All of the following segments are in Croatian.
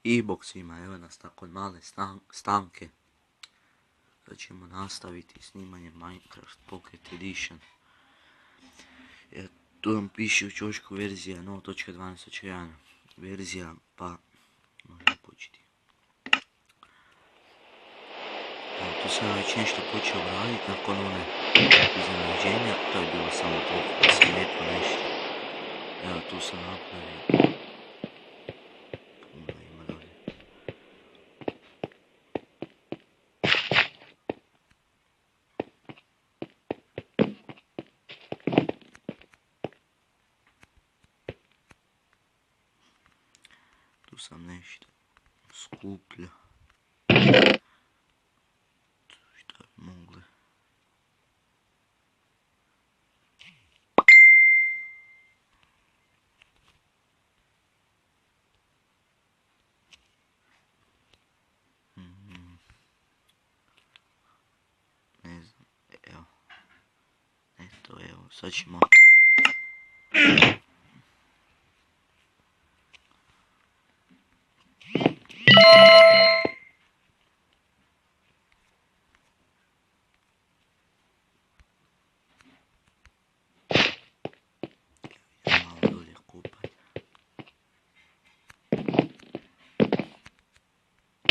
I bok svima, evo nas nakon male stanke. Sad ćemo nastaviti snimanje Minecraft Pocket Edition. Tu vam piše u čošku verzija 0.12.1 verzija, pa možemo početi. Tu sam već nešto počeo raditi nakon one iznenađenja, to je bilo samo to da se lijepo nešto. Evo tu sam napravio. Ima dolje. Tu sam nešto skuplja. Šta bi mogli? Ne znam, evo. Eto, evo, sad ćemo...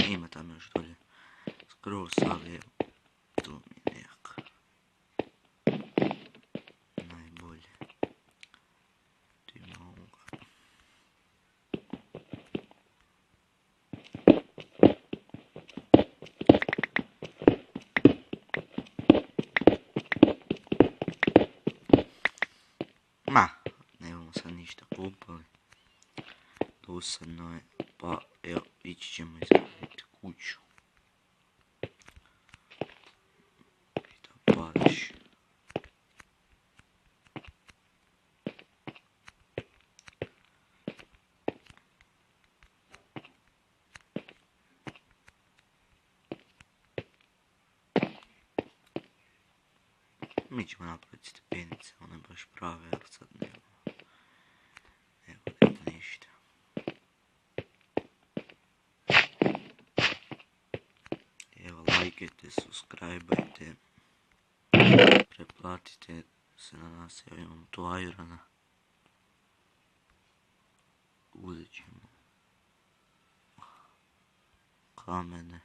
Ima tamo još dolje skroz, ali tu mi je nekak najbolje. Tu ima ovoga. Ma, nemamo sad ništa kupali. Dosadno je, pa evo, ići ćemo izgledati kuću. I da padaš. Mi ćemo napraviti stepenice, one baš prave, ali sad nemamo. Evo, nema ništa. Evo, lajkajte, subscribeajte, preplatite se na nas, evo imamo tu irona. Uzet ćemo kamene.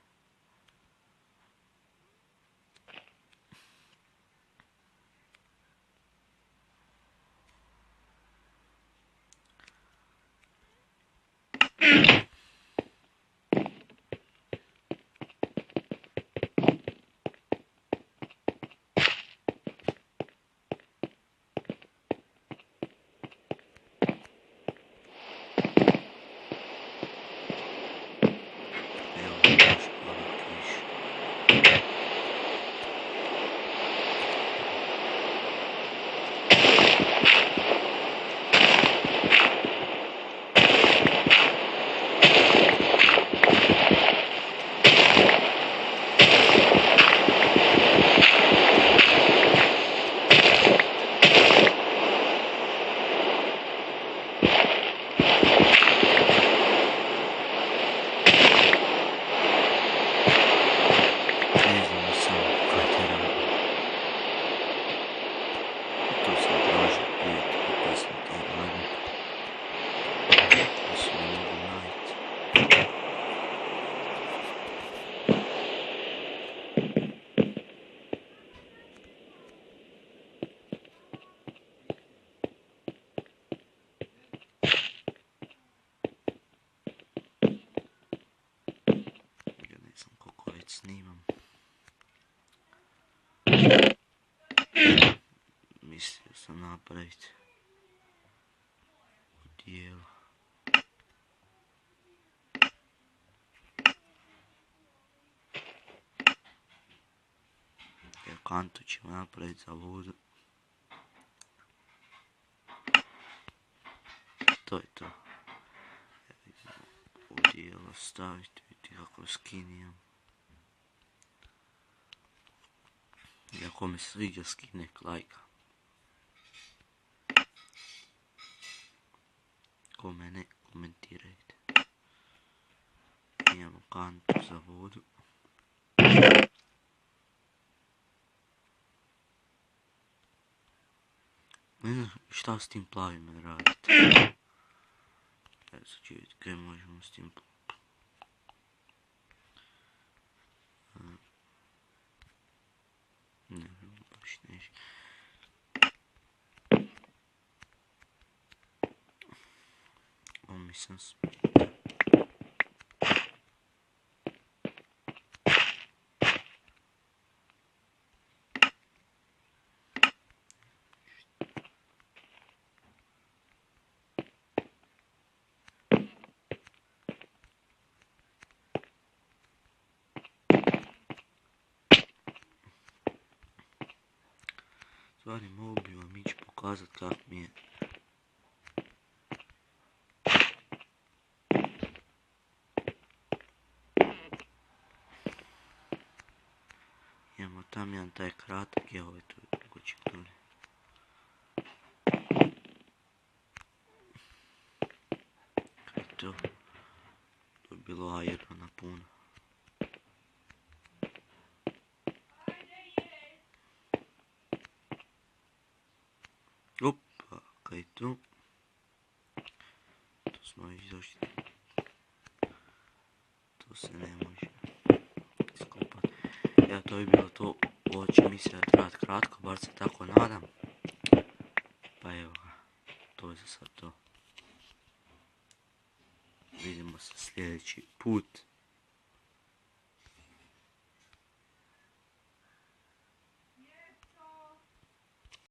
Snimam. Mislio sam napraviti odijelo. Evo kantu ćemo napraviti za vodu. To je to. Evo odijelo staviti, vidite kako skinijam. I ako mi se sviđa skinek lajka. Ko mene komentirajte. Imamo kantu za vodu. Ne znam šta s tim plavim raditi. Evo sad ću vidjeti kaj možemo s tim plavim. Ne, baš neće. Ovo mislim stvari mogu bi vam ići pokazat kako mi je. Imamo tam jedan taj kratak i ovaj tu dugoček dolje. Kaj je to? To je bilo aerona puno. Opa, kaj je to? To smo već došli. To se ne može iskopat. Evo, to bi bilo to. Ovo će mi se trajati kratko, bar se tako nadam. Pa evo ga, to je za sad to. Vidimo se sljedeći put.